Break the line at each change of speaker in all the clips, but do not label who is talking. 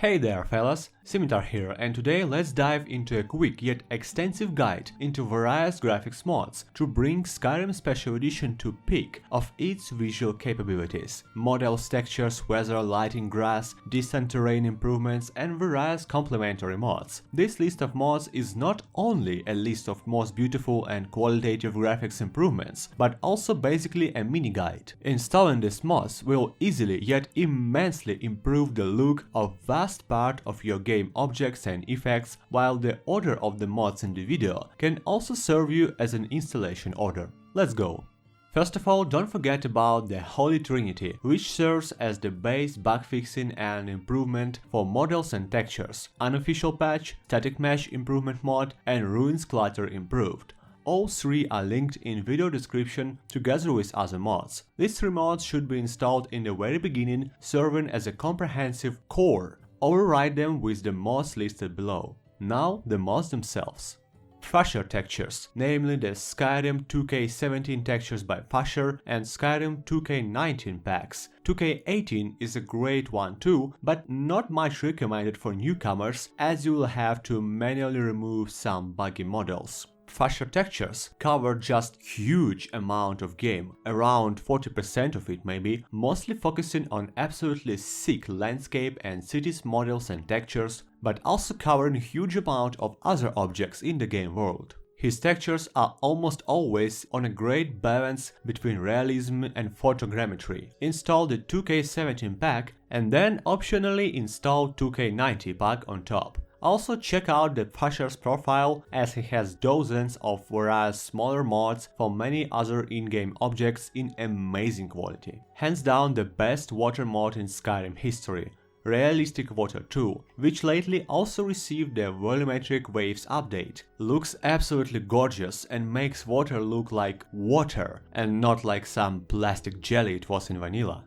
Hey there fellas, Sinitar here, and today let's dive into a quick yet extensive guide into various graphics mods to bring Skyrim Special Edition to peak of its visual capabilities. Models, textures, weather, lighting, grass, distant terrain improvements and various complementary mods. This list of mods is not only a list of most beautiful and qualitative graphics improvements, but also basically a mini guide. Installing these mods will easily yet immensely improve the look of vast part of your game objects and effects, while the order of the mods in the video can also serve you as an installation order. Let's go! First of all, don't forget about the Holy Trinity, which serves as the base bug fixing and improvement for models and textures, unofficial patch, static mesh improvement mod and ruins clutter improved. All three are linked in video description together with other mods. These three mods should be installed in the very beginning, serving as a comprehensive core. Override them with the mods listed below. Now the mods themselves. Pfuscher Textures, namely the Skyrim 2K17 Textures by Pfuscher and Skyrim 2K19 packs. 2K18 is a great one too, but not much recommended for newcomers, as you will have to manually remove some buggy models. Pfuscher Textures cover just huge amount of game, around 40% of it maybe, mostly focusing on absolutely sick landscape and cities models and textures, but also covering huge amount of other objects in the game world. His textures are almost always on a great balance between realism and photogrammetry. Install the 2K17 pack and then optionally install 2K90 pack on top. Also check out the Pfuscher's profile, as he has dozens of various smaller mods for many other in-game objects in amazing quality. Hands down the best water mod in Skyrim history, Realistic Water 2, which lately also received the Volumetric Waves update. Looks absolutely gorgeous and makes water look like water and not like some plastic jelly it was in vanilla.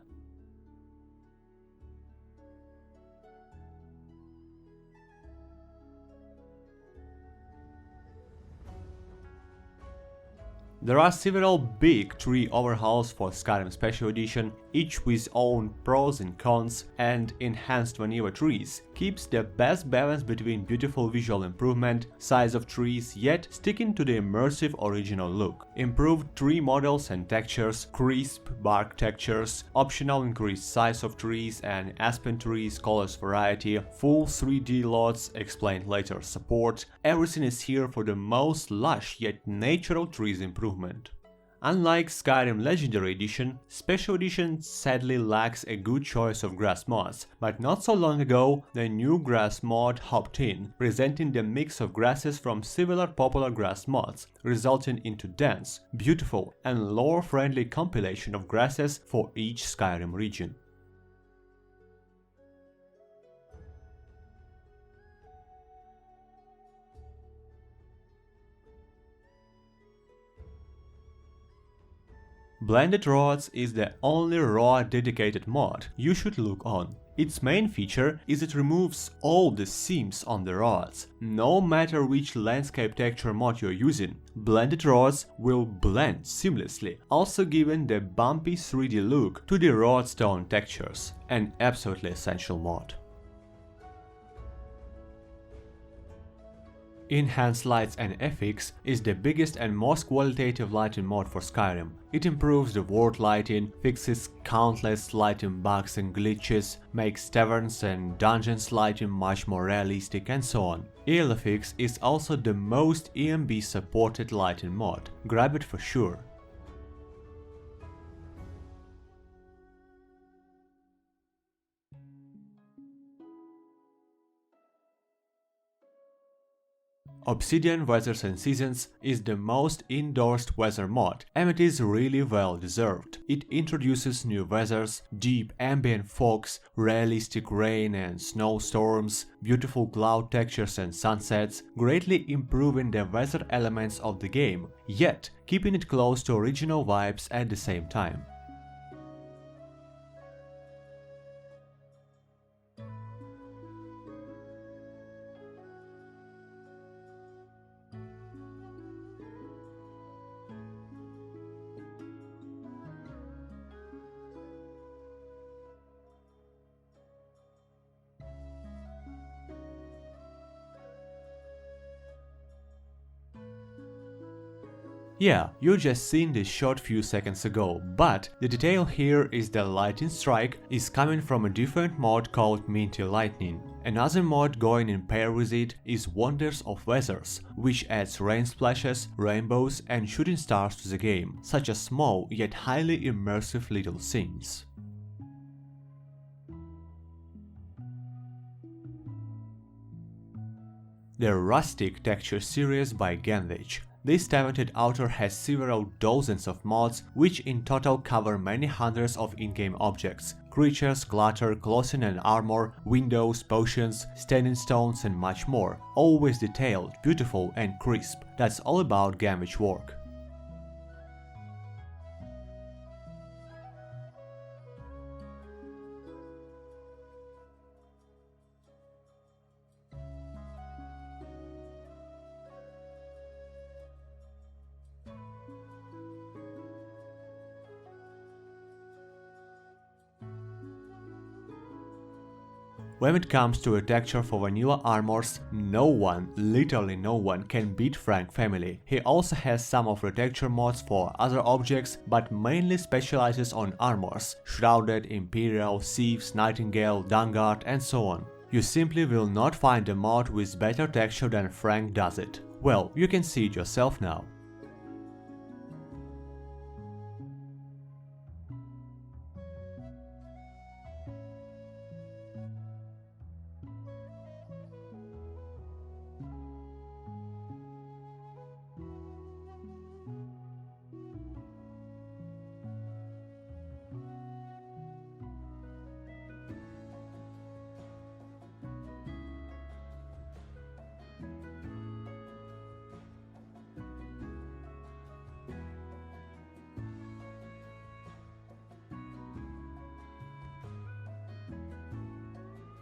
There are several big tree overhauls for Skyrim Special Edition, each with own pros and cons, and enhanced vanilla trees keeps the best balance between beautiful visual improvement, size of trees, yet sticking to the immersive original look. Improved tree models and textures, crisp bark textures, optional increased size of trees and aspen trees, colors variety, full 3D lots explained later support, everything is here for the most lush yet natural trees improvement. Unlike Skyrim Legendary Edition, Special Edition sadly lacks a good choice of grass mods, but not so long ago the new grass mod hopped in, presenting the mix of grasses from similar popular grass mods, resulting into dense, beautiful and lore-friendly compilation of grasses for each Skyrim region. Blended Rods is the only raw dedicated mod you should look on. Its main feature is it removes all the seams on the rods. No matter which landscape texture mod you're using, Blended Rods will blend seamlessly, also giving the bumpy 3D look to the Rodstone textures, an absolutely essential mod. Enhanced Lights and FX is the biggest and most qualitative lighting mod for Skyrim. It improves the world lighting, fixes countless lighting bugs and glitches, makes taverns and dungeons lighting much more realistic and so on. ELFX is also the most ENB supported lighting mod. Grab it for sure. Obsidian Weathers and Seasons is the most endorsed weather mod, and it is really well deserved. It introduces new weathers, deep ambient fogs, realistic rain and snowstorms, beautiful cloud textures and sunsets, greatly improving the weather elements of the game, yet keeping it close to original vibes at the same time. Yeah, you just seen this shot few seconds ago, but the detail here is the lightning strike is coming from a different mod called Minty Lightning. Another mod going in pair with it is Wonders of Weathers, which adds rain splashes, rainbows and shooting stars to the game, such as small yet highly immersive little scenes. The Rustic Texture series by Genvich. This talented author has several dozens of mods, which in total cover many hundreds of in-game objects, creatures, clutter, clothing and armor, windows, potions, standing stones and much more. Always detailed, beautiful and crisp. That's all about Genvich work. When it comes to a texture for vanilla armors, no one, literally no one, can beat FrankFamily. He also has some of the texture mods for other objects, but mainly specializes on armors: Shrouded, Imperial, Thieves, Nightingale, Vanguard and so on. You simply will not find a mod with better texture than Frank does it. Well, you can see it yourself now.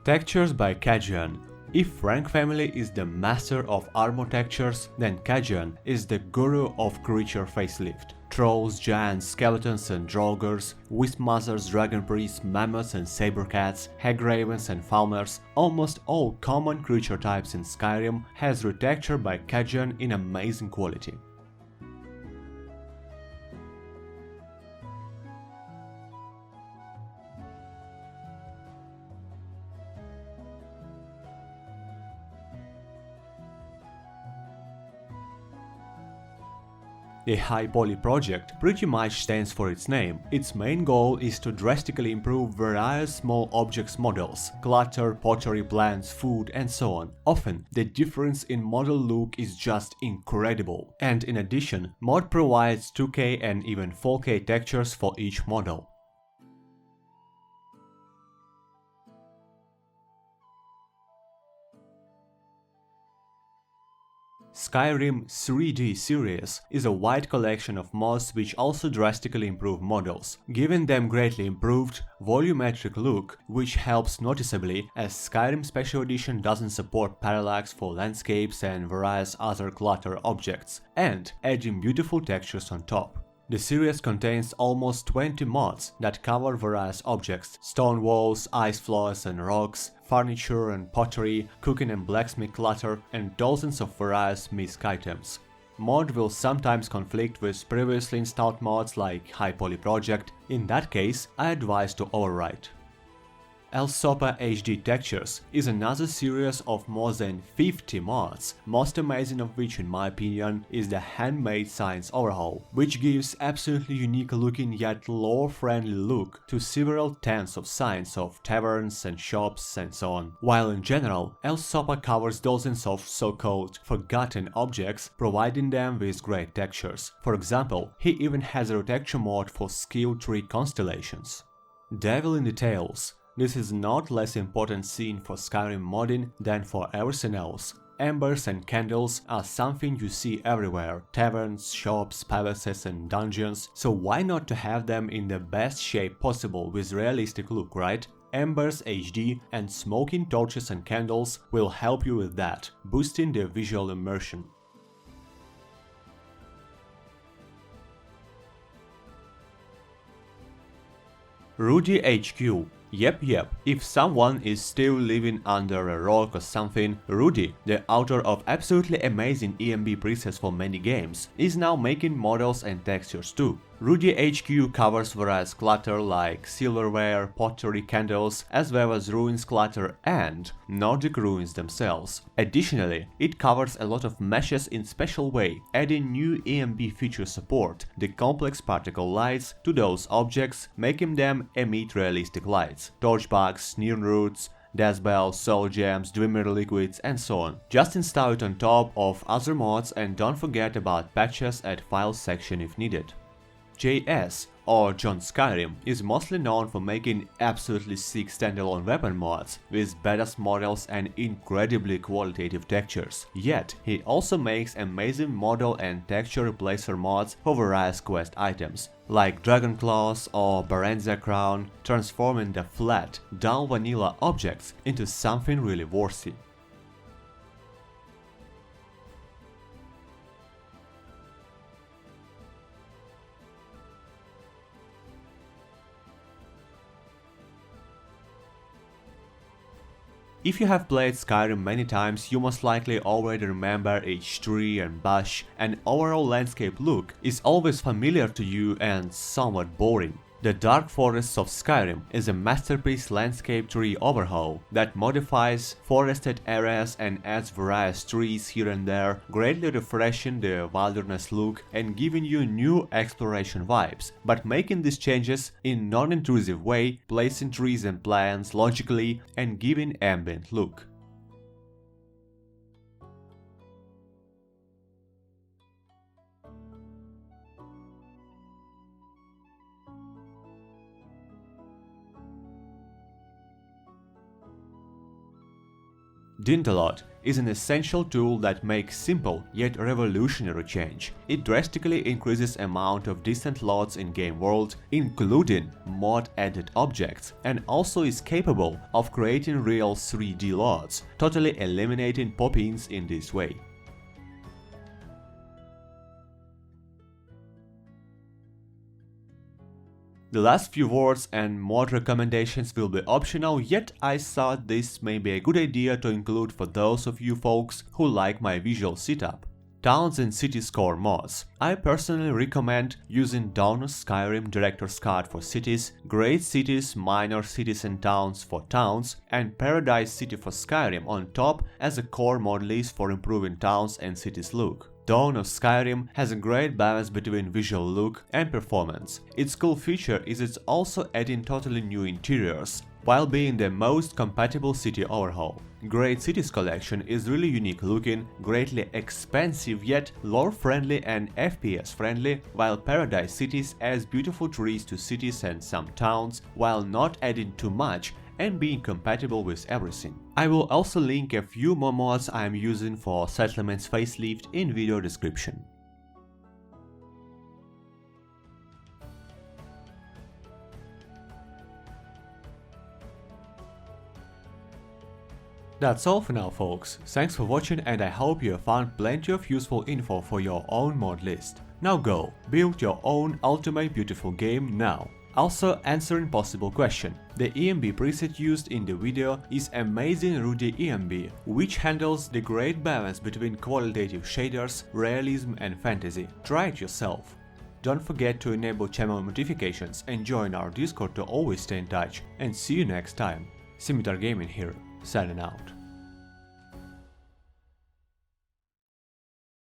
Textures by Kajuan. If FrankFamily is the master of armor textures, then Kajuan is the guru of creature facelift. Trolls, giants, skeletons and draugrs, wisp mothers, dragon priests, mammoths and saber cats, hag ravens and falmers, almost all common creature types in Skyrim has retextured by Kajuan in amazing quality. The High Poly project pretty much stands for its name. Its main goal is to drastically improve various small objects models, clutter, pottery, plants, food and so on. Often, the difference in model look is just incredible. And in addition, mod provides 2K and even 4K textures for each model. Skyrim 3D series is a wide collection of mods which also drastically improve models, giving them greatly improved, volumetric look, which helps noticeably as Skyrim Special Edition doesn't support parallax for landscapes and various other clutter objects, and adding beautiful textures on top. The series contains almost 20 mods that cover various objects: stone walls, ice floors and rocks, furniture and pottery, cooking and blacksmith clutter, and dozens of various misc items. Mod will sometimes conflict with previously installed mods like High Poly Project. In that case, I advise to overwrite. ElSopa Textures is another series of more than 50 mods, most amazing of which in my opinion is the handmade science overhaul, which gives absolutely unique looking yet lore-friendly look to several tens of signs of taverns and shops and so on. While in general, ElSopa covers dozens of so-called forgotten objects, providing them with great textures. For example, he even has a retexture mod for skill tree constellations. Devil in Details. This is not less important scene for Skyrim modding than for everything else. Embers and candles are something you see everywhere: taverns, shops, palaces and dungeons, so why not to have them in the best shape possible with realistic look, right? Embers HD and smoking torches and candles will help you with that, boosting the visual immersion. Rudy HQ. Yep, if someone is still living under a rock or something, Rudy, the author of absolutely amazing ENB presets for many games, is now making models and textures too. Rudy HQ covers various clutter like silverware, pottery, candles, as well as ruins clutter and Nordic ruins themselves. Additionally, it covers a lot of meshes in special way, adding new ENB feature support, the complex particle lights, to those objects, making them emit realistic lights, torchbugs, neon roots, death bells, soul gems, dimmer liquids, and so on. Just install it on top of other mods and don't forget about patches at files section if needed. JS, or JohnSkyrim, is mostly known for making absolutely sick standalone weapon mods with badass models and incredibly qualitative textures. Yet, he also makes amazing model and texture replacer mods for various quest items, like Dragon Claws or Barenza Crown, transforming the flat, dull vanilla objects into something really worthy. If you have played Skyrim many times, you most likely already remember each tree and bush, and overall landscape look is always familiar to you and somewhat boring. The Dark Forests of Skyrim is a masterpiece landscape tree overhaul that modifies forested areas and adds various trees here and there, greatly refreshing the wilderness look and giving you new exploration vibes, but making these changes in non-intrusive way, placing trees and plants logically and giving ambient look. DynDOLOD is an essential tool that makes simple yet revolutionary change. It drastically increases amount of distant loads in game world, including mod-added objects, and also is capable of creating real 3D loads, totally eliminating pop-ins in this way. The last few words and mod recommendations will be optional, yet I thought this may be a good idea to include for those of you folks who like my visual setup. Towns and cities core mods. I personally recommend using JohnSkyrim Director's Card for cities, Great Cities, Minor Cities and Towns for towns, and Paradise City for Skyrim on top as a core mod list for improving towns and cities look. Dawn of Skyrim has a great balance between visual look and performance. Its cool feature is it's also adding totally new interiors, while being the most compatible city overhaul. Great Cities collection is really unique looking, greatly expensive yet lore friendly and FPS friendly, while Paradise Cities adds beautiful trees to cities and some towns while not adding too much and being compatible with everything. I will also link a few more mods I am using for Settlements Facelift in video description. That's all for now folks, thanks for watching and I hope you have found plenty of useful info for your own mod list. Now go, build your own ultimate beautiful game now. Also answering possible question. The ENB preset used in the video is amazing Rudy ENB, which handles the great balance between qualitative shaders, realism and fantasy. Try it yourself. Don't forget to enable channel notifications and join our Discord to always stay in touch, and see you next time. Sinitar Gaming here, signing out.